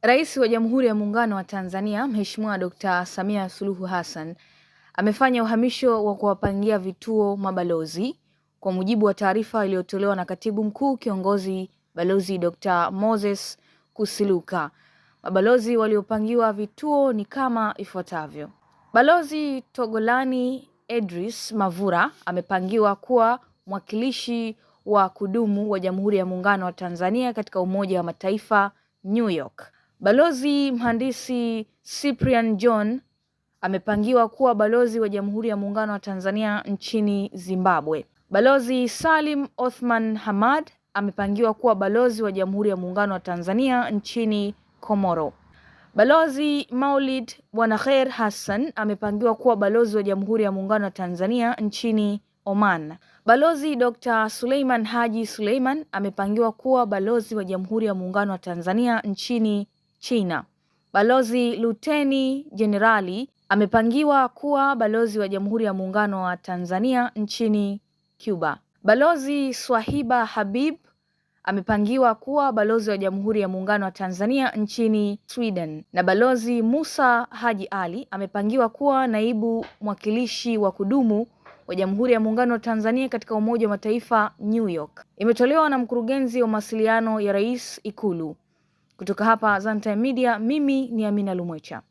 Rais wa Jamhuri ya Muungano wa Tanzania, Mheshimiwa Dr. Samia Suluhu Hassan amefanya uhamisho wa kuwapangia vituo mabalozi kwa mujibu wa taarifa iliyotolewa na Katibu Mkuu Kiongozi Balozi Dr. Moses Kusiluka. Mabalozi waliopangiwa vituo ni kama ifuatavyo. Balozi Togolani Edris Mavura amepangiwa kuwa mwakilishi wa kudumu wa Jamhuri ya Muungano wa Tanzania katika Umoja wa Mataifa New York. Balozi Mhandisi Cyprian John amepangiwa kuwa balozi wa Jamhuri ya Muungano wa Tanzania nchini Zimbabwe. Balozi Salim Othman Hamad amepangiwa kuwa balozi wa Jamhuri ya Muungano wa Tanzania nchini Komoro. Balozi Maulid Bwanakher Hassan amepangiwa kuwa balozi wa Jamhuri ya Muungano wa Tanzania nchini Oman. Balozi Dr. Suleiman Haji Suleiman amepangiwa kuwa balozi wa Jamhuri ya Muungano wa Tanzania nchini China. Balozi Luteni Jenerali amepangiwa kuwa balozi wa Jamhuri ya Muungano wa Tanzania nchini Cuba. Balozi Swahiba Habib amepangiwa kuwa balozi wa Jamhuri ya Muungano wa Tanzania nchini Sweden. Na Balozi Musa Haji Ali amepangiwa kuwa naibu mwakilishi wa kudumu wa Jamhuri ya Muungano wa Tanzania katika Umoja wa Mataifa New York. Imetolewa na mkurugenzi wa mawasiliano ya Rais Ikulu. Kutoka hapa Zantime Media, mimi ni Amina Lumwecha.